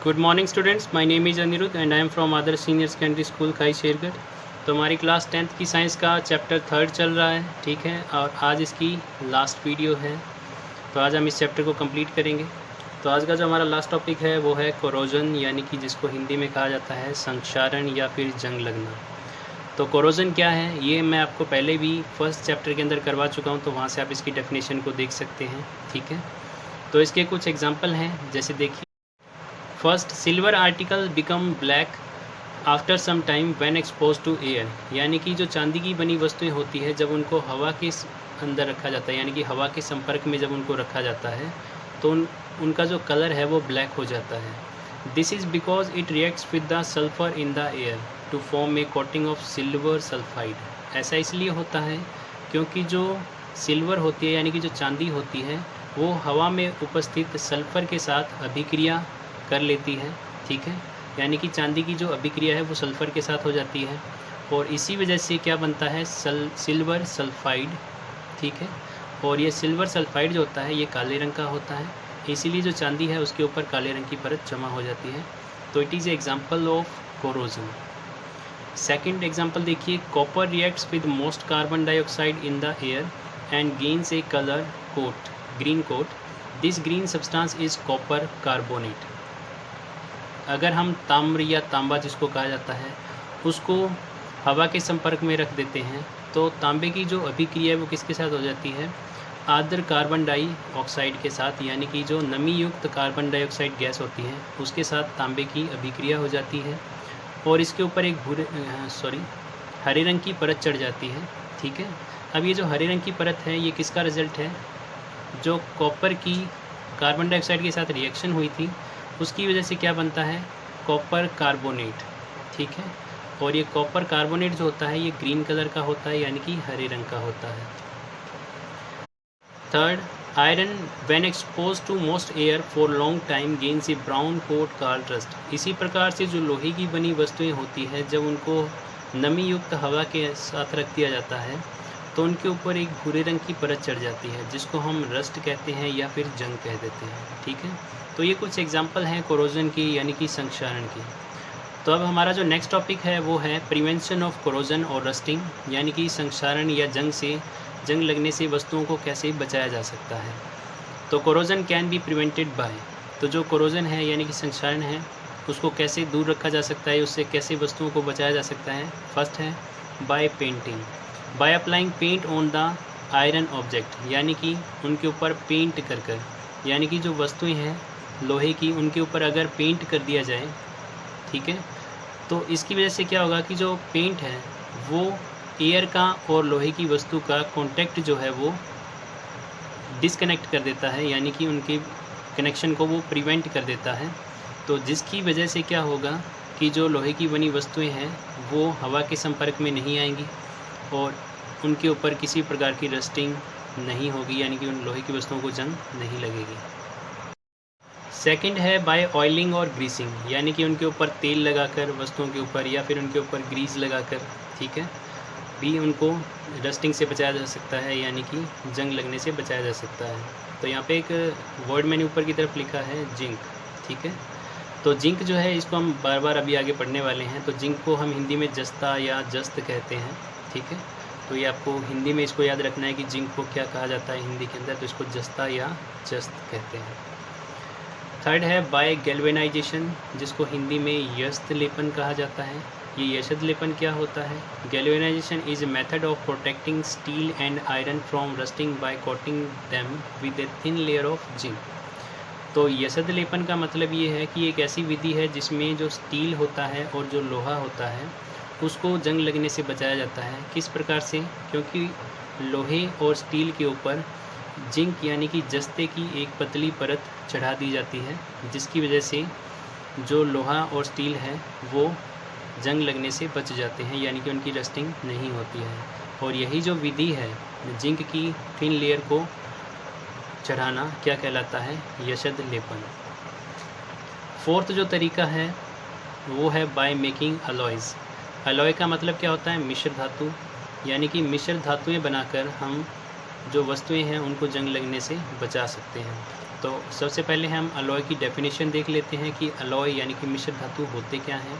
Good morning students, my name is Anirudh and I am from Adarsh senior secondary school Khai Shergarh. तो हमारी class 10th की science का chapter 3 चल रहा है, ठीक है, और आज इसकी लास्ट वीडियो है। तो आज हम इस चैप्टर को कंप्लीट करेंगे। तो आज का जो हमारा लास्ट टॉपिक है वो है कोरोजन, यानी कि जिसको हिंदी में कहा जाता है संक्षारण या फिर जंग लगना। तो कोरोजन क्या है ये मैं आपको पहले भी फर्स्ट चैप्टर के अंदर करवा चुका हूँ, तो वहाँ से आप इसकी डेफिनेशन को देख सकते हैं, ठीक है। तो इसके कुछ एग्जांपल हैं, जैसे देखिए, first, silver article become black after some time when expose to air, यानी कि जो चांदी की बनी वस्तुएं होती है जब उनको हवा के अंदर रखा जाता है, यानी कि हवा के संपर्क में जब उनको रखा जाता है तो उनका जो कलर है वो ब्लैक हो जाता है। This is because it reacts with the sulphur in the air to form a coating of silver sulphide. ऐसा इसलिए होता है क्योंकि जो सिल्वर होती है, यानी कि जो चांदी होती है, वो हवा में उपस्थित सल्फर के साथ अभिक्रिया कर लेती है, ठीक है। यानी कि चांदी की जो अभिक्रिया है वो सल्फ़र के साथ हो जाती है और इसी वजह से क्या बनता है, सिल्वर सल्फाइड, ठीक है। और ये सिल्वर सल्फाइड जो होता है ये काले रंग का होता है, इसीलिए जो चांदी है उसके ऊपर काले रंग की परत जमा हो जाती है। तो it is example of corrosion. Second example देखिए, copper reacts with most carbon dioxide in the air and gains a colour coat, green coat. This green substance is copper carbonate. अगर हम ताम्र या तांबा जिसको कहा जाता है उसको हवा के संपर्क में रख देते हैं तो तांबे की जो अभिक्रिया है वो किसके साथ हो जाती है, आर्द्र कार्बन डाइऑक्साइड के साथ, यानी कि जो नमी युक्त कार्बन डाइऑक्साइड गैस होती है उसके साथ तांबे की अभिक्रिया हो जाती है और इसके ऊपर एक हरे रंग की परत चढ़ जाती है, ठीक है। अब ये जो हरे रंग की परत है ये किसका रिजल्ट है, जो कॉपर की कार्बन डाइऑक्साइड के साथ रिएक्शन हुई थी उसकी वजह से क्या बनता है, कॉपर कार्बोनेट, ठीक है। और ये कॉपर कार्बोनेट जो होता है ये ग्रीन कलर का होता है, यानी कि हरे रंग का होता है। Third, iron when expose to most air for long time gains a brown coat called rust. इसी प्रकार से जो लोहे की बनी वस्तुएं होती है जब उनको नमी युक्त हवा के साथ रख दिया जाता है तो उनके ऊपर एक भूरे रंग की परत चढ़ जाती है जिसको हम रस्ट कहते हैं या फिर जंग कह देते हैं, ठीक है। तो ये कुछ एग्जांपल हैं कोरोजन की, यानी कि संक्षारण की। तो अब हमारा जो नेक्स्ट टॉपिक है वो है प्रिवेंशन ऑफ कोरोजन और रस्टिंग, यानी कि संक्षारण या जंग लगने से वस्तुओं को कैसे बचाया जा सकता है। तो corrosion can be prevented by, तो जो कोरोजन है यानी कि संक्षारण है उसको कैसे दूर रखा जा सकता है, उससे कैसे वस्तुओं को बचाया जा सकता है। फर्स्ट है by painting, by applying paint on the iron object, यानी कि उनके ऊपर पेंट कर यानी कि जो वस्तुएं हैं लोहे की उनके ऊपर अगर पेंट कर दिया जाए, ठीक है, तो इसकी वजह से क्या होगा कि जो पेंट है वो एयर का और लोहे की वस्तु का कांटेक्ट जो है वो डिस्कनेक्ट कर देता है, यानी कि उनके कनेक्शन को वो प्रिवेंट कर देता है। तो जिसकी वजह से क्या होगा कि जो लोहे की बनी वस्तुएं हैं वो हवा के संपर्क में नहीं आएंगी और उनके ऊपर किसी प्रकार की रस्टिंग नहीं होगी, यानी कि उन लोहे की वस्तुओं को जंग नहीं लगेगी। सेकंड है बाय ऑयलिंग और ग्रीसिंग, यानी कि उनके ऊपर तेल लगाकर वस्तुओं के ऊपर या फिर उनके ऊपर ग्रीस लगाकर, ठीक है, भी उनको रस्टिंग से बचाया जा सकता है, यानी कि जंग लगने से बचाया जा सकता है। तो यहाँ पे एक वर्ड मैंने ऊपर की तरफ लिखा है जिंक, ठीक है। तो जिंक जो है इसको हम बार बार अभी आगे पढ़ने वाले हैं। तो जिंक को हम हिंदी में जस्ता या जस्त कहते हैं, ठीक है। तो ये आपको हिंदी में इसको याद रखना है कि जिंक को क्या कहा जाता है हिंदी के अंदर, तो इसको जस्ता या जस्त कहते हैं। थर्ड है बाय गैल्वेनाइजेशन, जिसको हिंदी में यष्त लेपन कहा जाता है। ये यष्त लेपन क्या होता है, galvanisation is a method of protecting steel and iron from rusting by coating them with a thin layer of zinc. तो यष्त लेपन का मतलब ये है कि एक ऐसी विधि है जिसमें जो स्टील होता है और जो लोहा होता है उसको जंग लगने से बचाया जाता है। किस प्रकार से, क्योंकि लोहे और स्टील के ऊपर जिंक यानी कि जस्ते की एक पतली परत चढ़ा दी जाती है, जिसकी वजह से जो लोहा और स्टील है वो जंग लगने से बच जाते हैं, यानी कि उनकी रस्टिंग नहीं होती है। और यही जो विधि है जिंक की थिन लेयर को चढ़ाना क्या कहलाता है, यष्त लेपन। फोर्थ जो तरीका है वो है बाय मेकिंग अलॉयज़। अलॉय का मतलब क्या होता है, मिश्र धातु, यानी कि मिश्र धातुएं बनाकर हम जो वस्तुएं हैं उनको जंग लगने से बचा सकते हैं। तो सबसे पहले हम अलॉय की डेफिनेशन देख लेते हैं कि अलॉय यानी कि मिश्र धातु होते क्या हैं।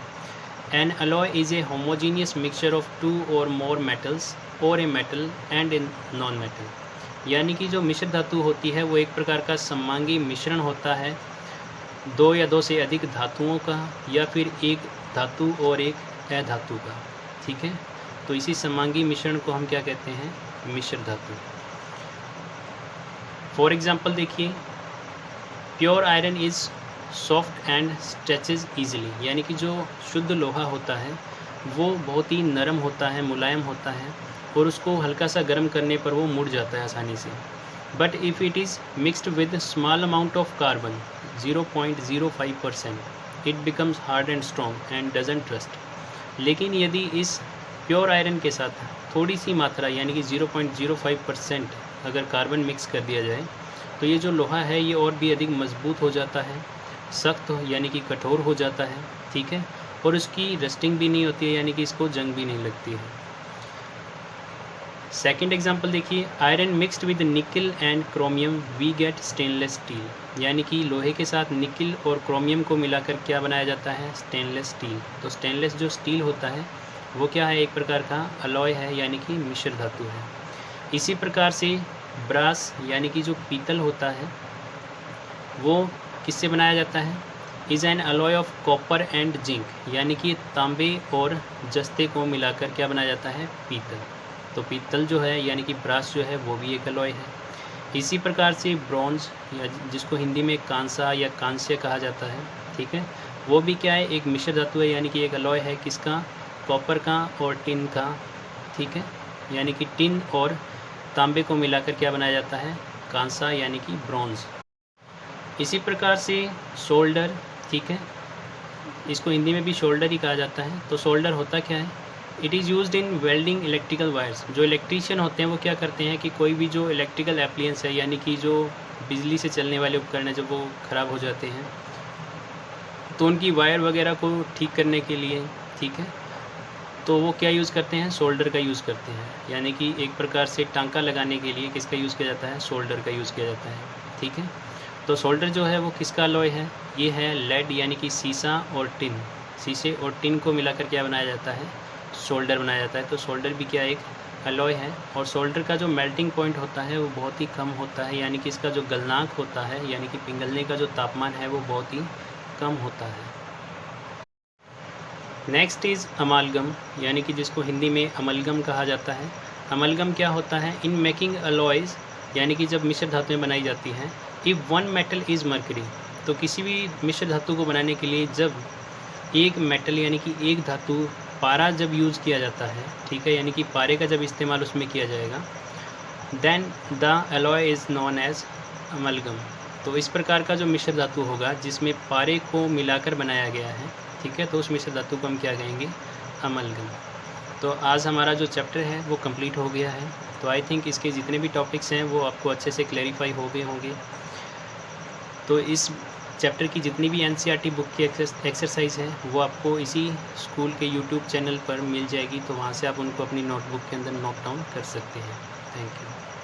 N alloy is a homogeneous mixture of 2 और मोर मेटल्स और a metal and a non metal. यानी कि जो मिश्र धातु होती है वो एक प्रकार का सममांगी मिश्रण होता है 2 या 2 से अधिक धातुओं का, या फिर एक धातु और एक अधातु का। ठीक है, तो इसी सममांगी मिश्रण को हम क्या कहते हैं, मिश्र धातु। फॉर एग्जाम्पल देखिए, pure iron is soft and stretches easily. यानी कि जो शुद्ध लोहा होता है वो बहुत ही नरम होता है, मुलायम होता है, और उसको हल्का सा गर्म करने पर वो मुड़ जाता है आसानी से। But if it is mixed with small amount of carbon 0.05%, it becomes hard and strong and doesn't rust. लेकिन यदि इस प्योर आयरन के साथ थोड़ी सी मात्रा यानी कि 0.05% अगर कार्बन मिक्स कर दिया जाए तो ये जो लोहा है ये और भी अधिक मजबूत हो जाता है, सख्त यानी कि कठोर हो जाता है। ठीक है, और उसकी रस्टिंग भी नहीं होती है, यानी कि इसको जंग भी नहीं लगती है। सेकंड एग्जांपल देखिए, iron mixed with nickel and chromium we get stainless steel. यानी कि लोहे के साथ निकल और क्रोमियम को मिलाकर क्या बनाया जाता है, स्टेनलेस स्टील। तो स्टेनलेस जो स्टील होता है वो क्या है, एक प्रकार का अलॉय है, यानी कि मिश्र धातु है। इसी प्रकार से ब्रास यानी कि जो पीतल होता है वो किससे बनाया जाता है, is an alloy of copper and zinc. यानी कि तांबे और जस्ते को मिलाकर क्या बनाया जाता है, पीतल। तो पीतल जो है यानी कि ब्रास जो है वो भी एक अलॉय है। इसी प्रकार से ब्रॉन्ज या जिसको हिंदी में कांसा या कांस्य कहा जाता है, ठीक है, वो भी क्या है, एक मिश्र धातु है, यानी कि एक अलॉय है किसका, कॉपर का और टिन का। ठीक है, यानी कि टिन और तांबे को मिलाकर क्या बनाया जाता है, कांसा यानी कि ब्रॉन्ज। इसी प्रकार से सोल्डर, ठीक है, इसको हिंदी में भी शोल्डर ही कहा जाता है। तो सोल्डर होता क्या है, it is used in welding electrical wires. जो इलेक्ट्रीशियन होते हैं वो क्या करते हैं कि कोई भी जो इलेक्ट्रिकल एप्लियंस है, यानी कि जो बिजली से चलने वाले उपकरण है, जब वो ख़राब हो जाते हैं तो उनकी वायर वगैरह को ठीक करने के लिए, ठीक है, तो वो क्या यूज़ करते हैं, सोल्डर का यूज़ करते हैं। यानी कि एक प्रकार से टांका लगाने के लिए किसका यूज़ किया जाता है, सोल्डर का यूज़ किया जाता है। ठीक है, तो सोल्डर जो है वो किसका अलॉय है, ये है लेड, यानी कि सीसा और टिन। शीशे और टिन को मिलाकर क्या बनाया जाता है, सोल्डर बनाया जाता है। तो सोल्डर भी क्या एक अलॉय है, और सोल्डर का जो मेल्टिंग पॉइंट होता है वो बहुत ही कम होता है, यानी कि इसका जो गलनांक होता है, यानी कि पिघलने का जो तापमान है वो बहुत ही कम होता है। नेक्स्ट इज़ अमालगम, यानी कि जिसको हिंदी में अमलगम कहा जाता है। अमलगम क्या होता है, इन मेकिंग अलॉयज़, यानी कि जब मिश्र धातुएं बनाई जाती हैं, if one metal is mercury, तो किसी भी मिश्र धातु को बनाने के लिए जब एक मेटल यानी कि एक धातु पारा जब यूज़ किया जाता है, ठीक है, यानी कि पारे का जब इस्तेमाल उसमें किया जाएगा, then the alloy is known as amalgam. तो इस प्रकार का जो मिश्र धातु होगा जिसमें पारे को मिलाकर बनाया गया है, ठीक है, तो उस मिश्र धातु को हम क्या कहेंगे, अमलगम। तो आज हमारा जो चैप्टर है वो कंप्लीट हो गया है। तो आई थिंक इसके जितने भी टॉपिक्स हैं वो आपको अच्छे से क्लैरिफाई हो गए होंगे। तो इस चैप्टर की जितनी भी एनसीईआरटी बुक की एक्सरसाइज है वो आपको इसी स्कूल के यूट्यूब चैनल पर मिल जाएगी, तो वहाँ से आप उनको अपनी नोटबुक के अंदर नोट डाउन कर सकते हैं। Thank you.